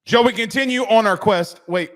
Joe, we continue on our quest. Wait,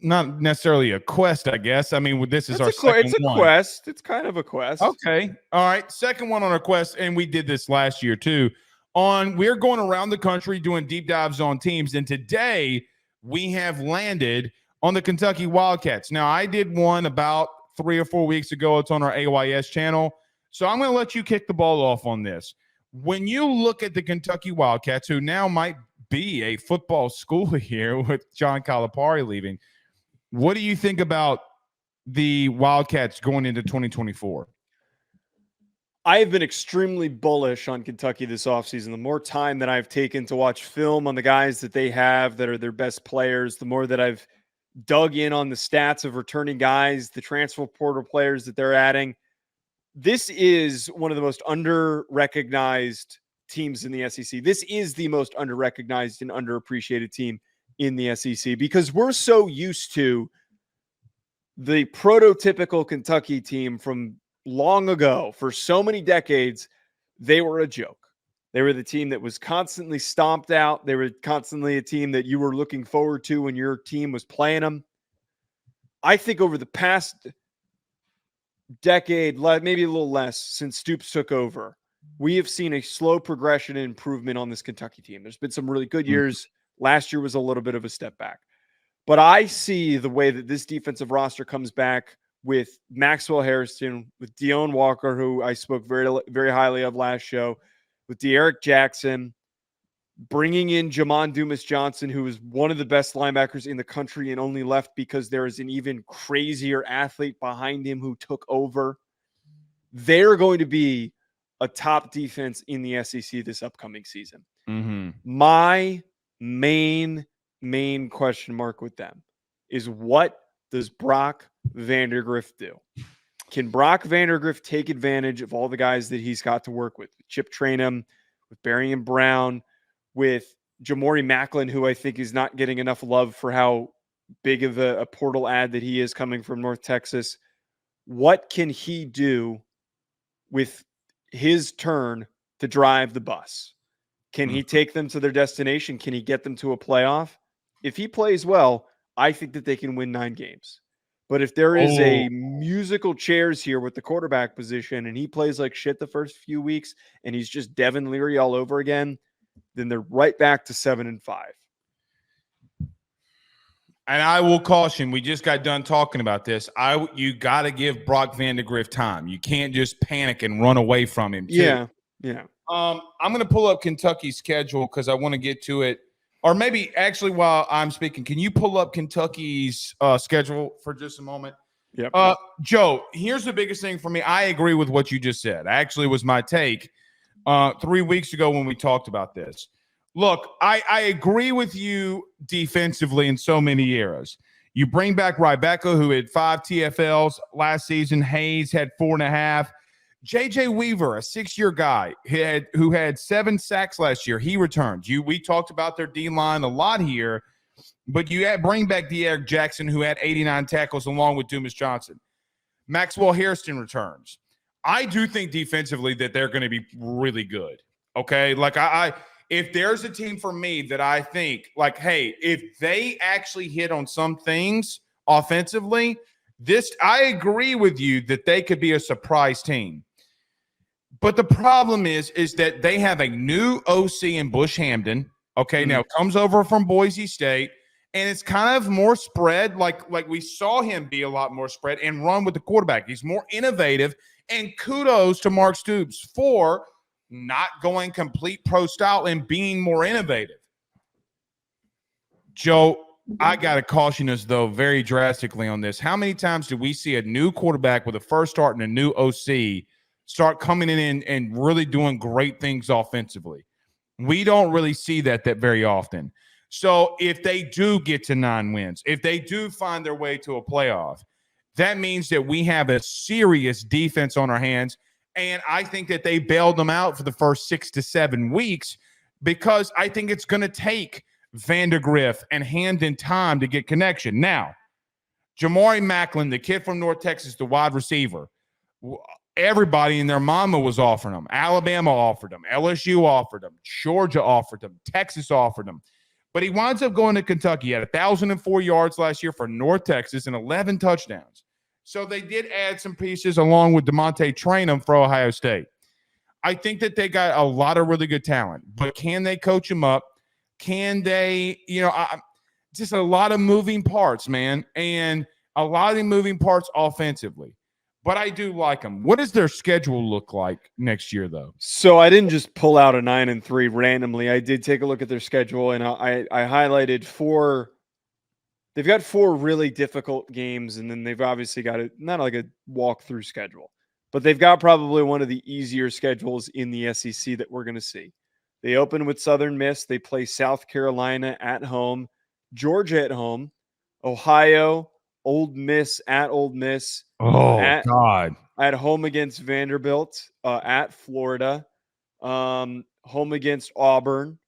not necessarily a quest, I guess. I mean, this is our second It's a one. quest. It's kind of a quest. Okay. All right. Second one on our quest, and we did this last year too. We're going around the country doing deep dives on teams, and today we have landed on the Kentucky Wildcats. Now, I did one about 3 or 4 weeks ago. It's on our AYS channel. So I'm going to let you kick the ball off on this. When you look at the Kentucky Wildcats, who now might be a football school here with John Calipari leaving, what do you think about the Wildcats going into 2024? I have been extremely bullish on Kentucky this offseason. The more time that I've taken to watch film on the guys that they have that are their best players, the more that I've dug in on the stats of returning guys, the transfer portal players that they're adding. This is one of the most under-recognized teams in the SEC. This is the most under-recognized and underappreciated team in the SEC because we're so used to the prototypical Kentucky team from long ago. For so many decades, they were a joke. They were the team that was constantly stomped out. They were constantly a team that you were looking forward to when your team was playing them. I think over the past decade, maybe a little less, since Stoops took over, we have seen a slow progression and improvement on this Kentucky team. There's been some really good years. Last year was a little bit of a step back. But I see the way that this defensive roster comes back with Maxwell Harrison, with Deone Walker, who I spoke very, very highly of last show, with De'Eric Jackson, bringing in Jamon Dumas-Johnson, who is one of the best linebackers in the country and only left because there is an even crazier athlete behind him who took over. They're going to be a top defense in the SEC this upcoming season. Mm-hmm. My main question mark with them is, what does Brock Vandagriff do? Can Brock Vandagriff take advantage of all the guys that he's got to work with Chip Trainum, with Barry and Brown, with Jamori Macklin, who I think is not getting enough love for how big of a portal ad that he is coming from North Texas? What can he do with his turn to drive the bus? Can he take them to their destination? Can he get them to a playoff? If he plays well, I think that they can win 9 games. But if there is a musical chairs here with the quarterback position and he plays like shit the first few weeks and he's just Devin Leary all over again, then they're right back to 7-5. And I will caution, we just got done talking about this. You got to give Brock Vandagriff time. You can't just panic and run away from him, too. Yeah. I'm going to pull up Kentucky's schedule because I want to get to it. Or maybe, actually, while I'm speaking, can you pull up Kentucky's schedule for just a moment? Yep. Joe, here's the biggest thing for me. I agree with what you just said. Actually, was my take 3 weeks ago when we talked about this. Look, I agree with you defensively in so many eras. You bring back Rybeco, who had 5 TFLs last season. Hayes had 4.5. J.J. Weaver, a 6-year guy who had 7 sacks last year, he returns. We talked about their D-line a lot here, but you bring back De'Eric Jackson, who had 89 tackles, along with Dumas-Johnson. Maxwell Harrison returns. I do think defensively that they're going to be really good, okay? Like, if there's a team for me that I think, like, hey, if they actually hit on some things offensively, I agree with you that they could be a surprise team. But the problem is that they have a new OC in Bush Hamden. Okay, now comes over from Boise State, and it's kind of more spread. Like we saw him be a lot more spread and run with the quarterback. He's more innovative, and kudos to Mark Stoops for not going complete pro style and being more innovative. Joe, I got to caution us, though, very drastically on this. How many times do we see a new quarterback with a first start and a new OC start coming in and really doing great things offensively? We don't really see that very often. So if they do get to 9 wins, if they do find their way to a playoff, that means that we have a serious defense on our hands. And I think that they bailed them out for the first 6 to 7 weeks because I think it's going to take Vandagriff and Hamden time to get connection. Now, Jamori Macklin, the kid from North Texas, the wide receiver, everybody and their mama was offering them. Alabama offered them. LSU offered them. Georgia offered them. Texas offered them. But he winds up going to Kentucky. He had 1,004 yards last year for North Texas and 11 touchdowns. So they did add some pieces along with DeMonte Traynham for Ohio State. I think that they got a lot of really good talent, but can they coach him up? Can they, just a lot of moving parts, man, and a lot of the moving parts offensively. But I do like them. What does their schedule look like next year, though? So I didn't just pull out a 9-3 randomly. I did take a look at their schedule, and I highlighted 4. They've got 4 really difficult games, and then they've obviously got not like a walkthrough schedule, but they've got probably one of the easier schedules in the SEC that we're going to see. They open with Southern Miss. They play South Carolina at home, Georgia at home, Ohio, Old Miss at Old Miss. God. At home against Vanderbilt, at Florida, home against Auburn,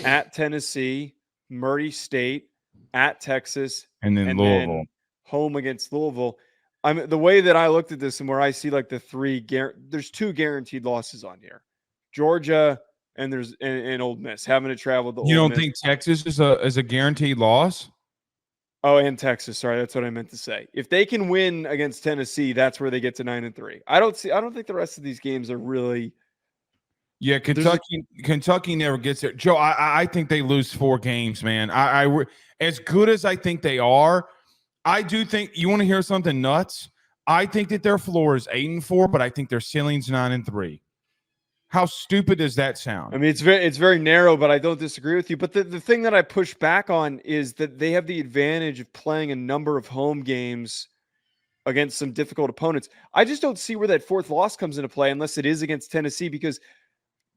at Tennessee, Murray State, at Texas, and then Louisville. Then home against Louisville. The way that I looked at this and where I see like the 3 there's 2 guaranteed losses on here. Georgia and there's and Old Miss having to travel to. You don't think Texas is a guaranteed loss? Oh, and Texas. Sorry, that's what I meant to say. If they can win against Tennessee, that's where they get to 9-3. I don't think the rest of these games are really. Yeah, Kentucky never gets there. Joe, I think they lose 4 games, man. I as good as I think they are, I do think you want to hear something nuts. I think that their floor is 8-4, but I think their ceiling's 9-3. How stupid does that sound? I mean, it's very narrow, but I don't disagree with you. But the thing that I push back on is that they have the advantage of playing a number of home games against some difficult opponents. I just don't see where that 4th loss comes into play unless it is against Tennessee, because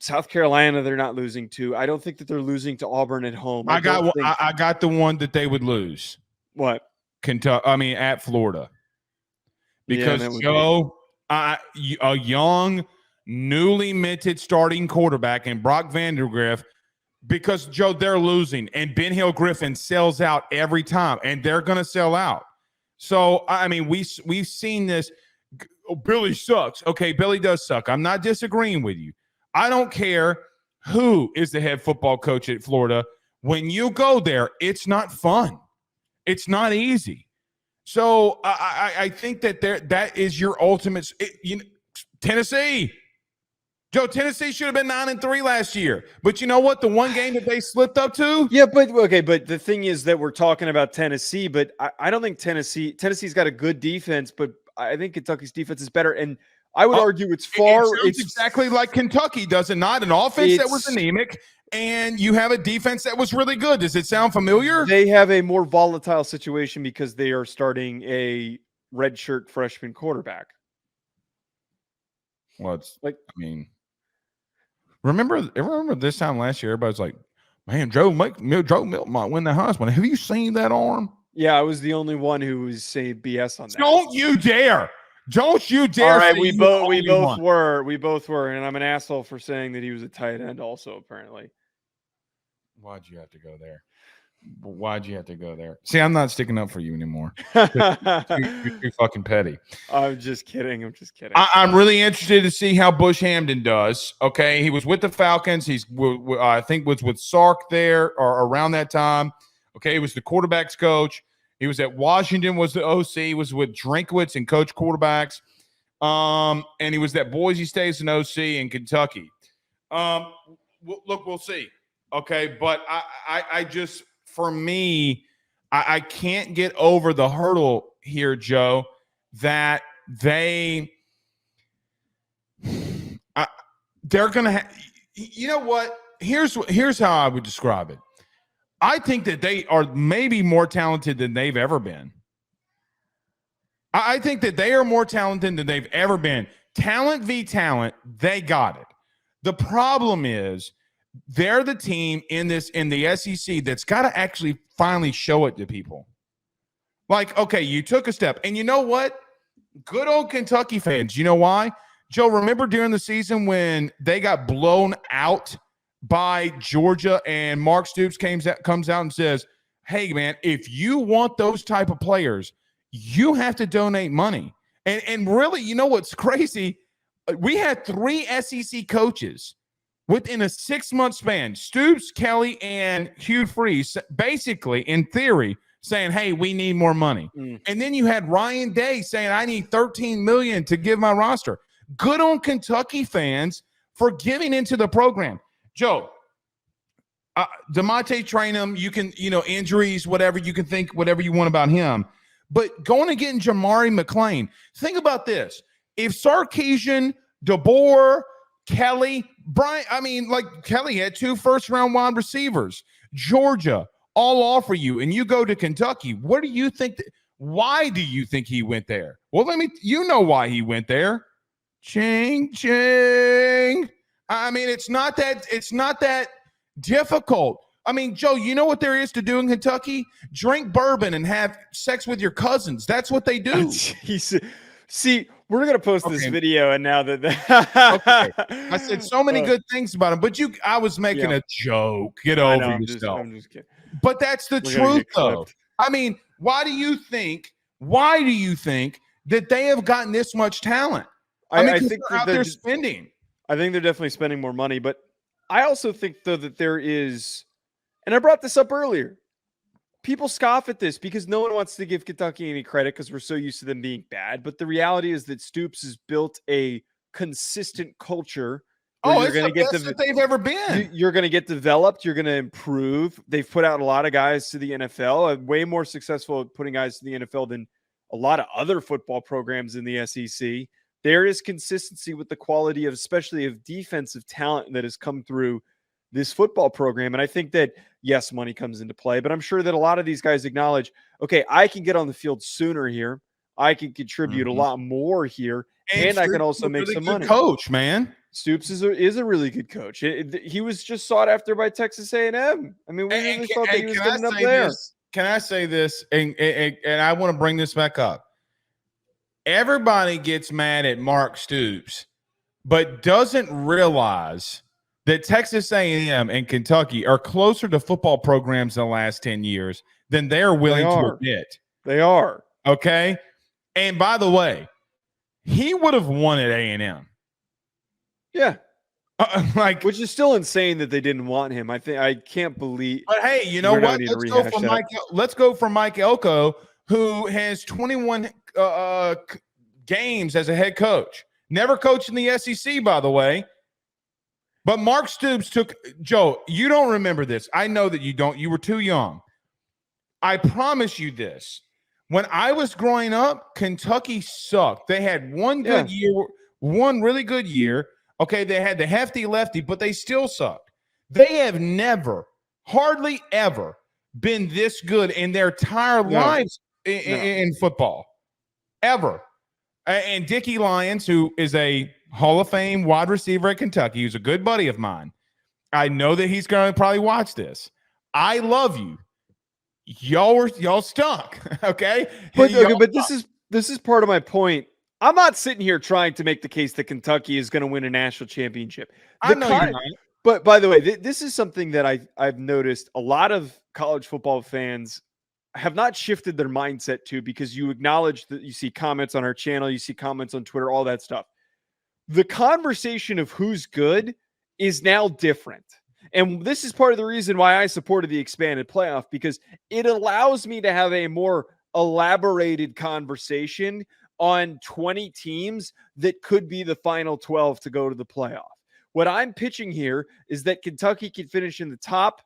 South Carolina they're not losing to. I don't think that they're losing to Auburn at home. I got the one that they would lose. What? Kentucky? I mean, at Florida, because Joe, a young, newly minted starting quarterback and Brock Vandagriff, because Joe, they're losing, and Ben Hill Griffin sells out every time, and they're going to sell out. So I mean, we've seen this. Oh, Billy sucks. Okay, Billy does suck. I'm not disagreeing with you. I don't care who is the head football coach at Florida. When you go there, it's not fun. It's not easy. So I think that is your ultimate. Tennessee. Joe, Tennessee should have been 9-3 last year. But you know what? The one game that they slipped up to? Yeah, but the thing is that we're talking about Tennessee, but I don't think Tennessee's got a good defense, but I think Kentucky's defense is better. And I would argue it's exactly like Kentucky, does it not? An offense that was anemic, and you have a defense that was really good. Does it sound familiar? They have a more volatile situation because they are starting a redshirt freshman quarterback. Well, it's like, I mean, remember this time last year, everybody's like, man, Joe Milton might win the Heisman. Have you seen that arm? Yeah, I was the only one who was saying BS on that. Don't you dare. Don't you dare. All right, we both were, and I'm an asshole for saying that he was a tight end also, apparently. Why'd you have to go there? See, I'm not sticking up for you anymore. You're too fucking petty. I'm just kidding. I'm really interested to see how Bush Hamden does. Okay, he was with the Falcons. He's I think was with Sark there or around that time. Okay, he was the quarterback's coach. He was at Washington, was the OC. He was with Drinkwitz and coach quarterbacks. And he was at Boise State as an OC in Kentucky. Look, we'll see. Okay, but I just, for me, I can't get over the hurdle here, Joe, that they're going to have – you know what? Here's how I would describe it. I think that they are maybe more talented than they've ever been. I think that they are more talented than they've ever been. Talent v. talent, they got it. The problem is they're the team in the SEC that's got to actually finally show it to people. Like, okay, you took a step. And you know what? Good old Kentucky fans, you know why? Joe, remember during the season when they got blown out by Georgia and Mark Stoops comes out and says, hey, man, if you want those type of players, you have to donate money. And really, you know what's crazy? We had 3 SEC coaches within a 6-month span. Stoops, Kelly, and Hugh Freeze basically, in theory, saying, hey, we need more money. And then you had Ryan Day saying, I need $13 million to give my roster. Good on Kentucky fans for giving into the program. Joe, DeMonte Trainum, you can, injuries, whatever, you can think whatever you want about him. But going and getting Jamari McClain, think about this. If Sarkisian, DeBoer, Kelly, Brian, Kelly had 2 first-round wide receivers, Georgia, all offer you, and you go to Kentucky. What do you think? Why do you think he went there? Well, you know why he went there. Ching, ching. It's not that difficult. Joe, you know what there is to do in Kentucky? Drink bourbon and have sex with your cousins. That's what they do. See, we're going to post this video, and now that okay. I said so many good things about him, but I was making a joke. Get over yourself. I'm just kidding. But that's the truth, though. Why do you think that they have gotten this much talent? I think they're out there spending. I think they're definitely spending more money, but I also think, though, that there is, and I brought this up earlier, people scoff at this because no one wants to give Kentucky any credit because we're so used to them being bad. But the reality is that Stoops has built a consistent culture. It's the best that they've ever been. You're going to get developed. You're going to improve. They've put out a lot of guys to the NFL, way more successful at putting guys to the NFL than a lot of other football programs in the SEC. There is consistency with the quality of, especially of defensive talent that has come through this football program. And I think that, yes, money comes into play, but I'm sure that a lot of these guys acknowledge, okay, I can get on the field sooner here. I can contribute a lot more here. And I can also make some money. Coach, man. Stoops is a really good coach. He was just sought after by Texas A&M. We really thought that he was getting up there. Can I say this? And I want to bring this back up. Everybody gets mad at Mark Stoops, but doesn't realize that Texas A&M and Kentucky are closer to football programs in the last 10 years than they're willing to admit. They are. Okay? And by the way, he would have won at A&M. Yeah. Which is still insane that they didn't want him. I can't believe. But hey, you know what? Let's go for Mike Elko, who has 21 games as a head coach. Never coached in the SEC, by the way. But Mark Stoops Joe, you don't remember this. I know that you don't. You were too young. I promise you this. When I was growing up, Kentucky sucked. They had one good year, one really good year. Okay, they had the hefty lefty, but they still sucked. They have never, hardly ever been this good in their entire lives in football. Ever. And Dickie Lyons, who is a Hall of Fame wide receiver at Kentucky, who's a good buddy of mine. I know that he's going to probably watch this. I love you. Y'all stunk. Okay? But this is part of my point. I'm not sitting here trying to make the case that Kentucky is going to win a national championship. I know you're not. But by the way, this is something that I've noticed a lot of college football fans have not shifted their mindset to, because you acknowledge that you see comments on our channel, you see comments on Twitter, all that stuff. The conversation of who's good is now different. And this is part of the reason why I supported the expanded playoff, because it allows me to have a more elaborated conversation on 20 teams that could be the final 12 to go to the playoff. What I'm pitching here is that Kentucky can finish in the top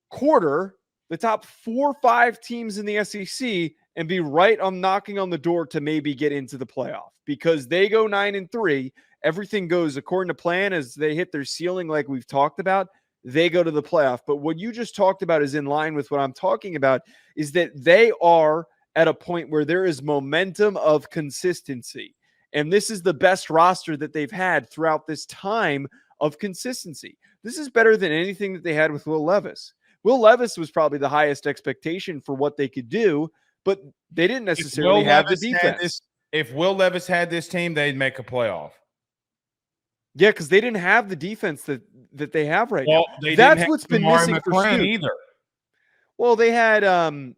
quarter, the top 4 or 5 teams in the SEC, and be right on knocking on the door to maybe get into the playoff, because they go 9-3. Everything goes according to plan as they hit their ceiling, like we've talked about. They go to the playoff. But what you just talked about is in line with what I'm talking about, is that they are at a point where there is momentum of consistency. And this is the best roster that they've had throughout this time of consistency. This is better than anything that they had with Will Levis. Will Levis was probably the highest expectation for what they could do, but they didn't necessarily have the defense. If Will Levis had this team, they'd make a playoff. Yeah, because they didn't have the defense that they have right now. That's what's been missing for Stoops either. Well, they had Wan'Dale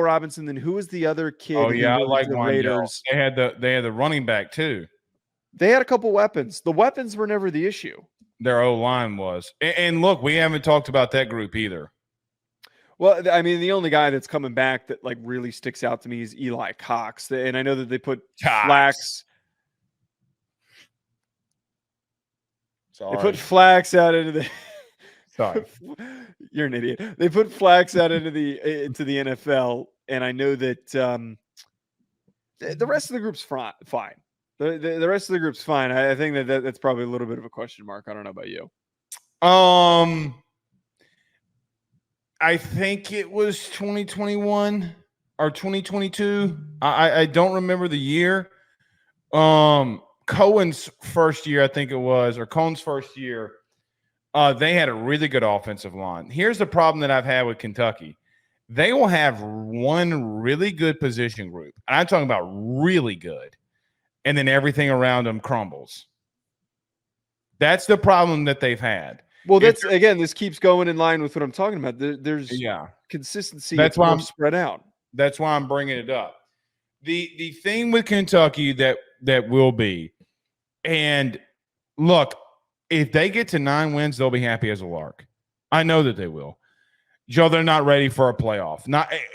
Robinson. Then who was the other kid? Oh yeah, I like Wan'Dale. They had the running back too. They had a couple weapons. The weapons were never the issue. Their O-line was. And look, we haven't talked about that group either. Well, I mean, the only guy that's coming back that like really sticks out to me is Eli Cox. And I know that they put Flax. Sorry. They put Flax out into the. Sorry. You're an idiot. They put Flax out into the NFL, and I know that the rest of the group's fine. The rest of the group's fine. I think that's probably a little bit of a question mark. I don't know about you. I think it was 2021 or 2022. I don't remember the year. Cohen's first year, I think it was, or Cohen's first year. They had a really good offensive line. Here's the problem that I've had with Kentucky. They will have one really good position group. And I'm talking about really good. And then everything around them crumbles. That's the problem that they've had. Well, this keeps going in line with what I'm talking about. There's consistency. That's why I'm spread out. That's why I'm bringing it up. The thing with Kentucky that will be, and look, if they get to 9 wins, they'll be happy as a lark. I know that they will. Joe, they're not ready for a playoff.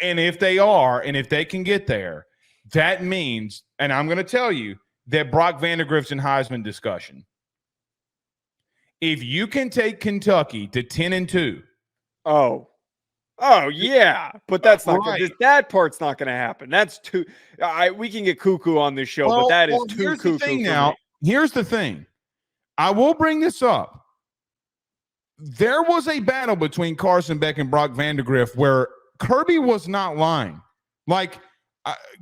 And if they are, and if they can get there, that means, and I'm going to tell you, that Brock Vandagriff's in Heisman discussion. If you can take Kentucky to 10-2. Oh yeah, but that's not right. That part's not going to happen. That's too. We can get cuckoo on this show, but that is too cuckoo. Here's the thing. I will bring this up. There was a battle between Carson Beck and Brock Vandagriff where Kirby was not lying. Like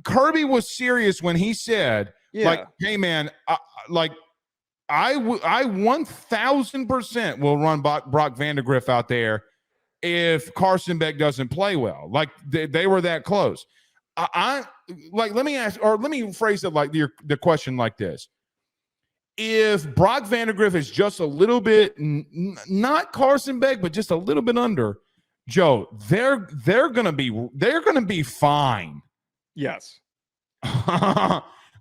Kirby was serious when he said, like, "Hey man, I 1000% will run Brock Vandagriff out there if Carson Beck doesn't play well." Like they were that close. Let me phrase it like the question like this. If Brock Vandagriff is just a little bit, not Carson Beck, but just a little bit under, Joe, they're gonna be fine. Yes.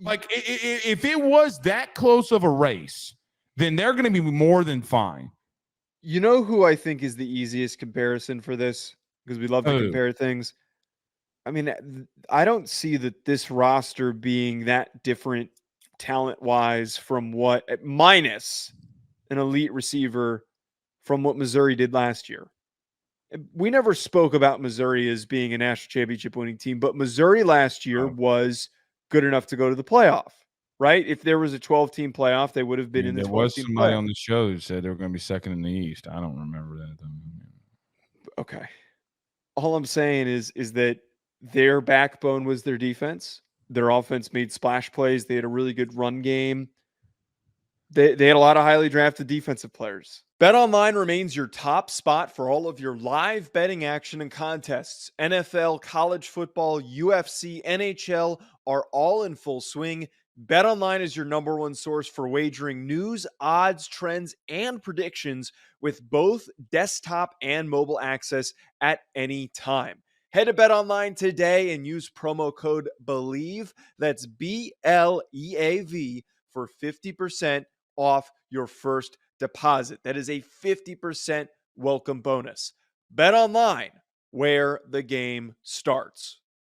Like if it was that close of a race, then they're going to be more than fine. You know who I think is the easiest comparison for this? Because we love to compare things. I mean, I don't see that this roster being that different talent-wise from what, minus an elite receiver, from what Missouri did last year. We never spoke about Missouri as being a national championship winning team, but Missouri last year was good enough to go to the playoff, right? If there was a 12-team playoff, they would have been in the 12-team playoff. There was somebody on the show who said they were going to be second in the East. I don't remember that. Okay. All I'm saying is that their backbone was their defense. Their offense made splash plays. They had a really good run game. They had a lot of highly drafted defensive players. BetOnline remains your top spot for all of your live betting action and contests. NFL, college football, UFC, NHL are all in full swing. BetOnline is your number one source for wagering news, odds, trends, and predictions with both desktop and mobile access at any time. Head to BetOnline today and use promo code BELIEVE, that's BLEAV, for 50% off your first deposit. That is a 50% welcome bonus. BetOnline, where the game starts.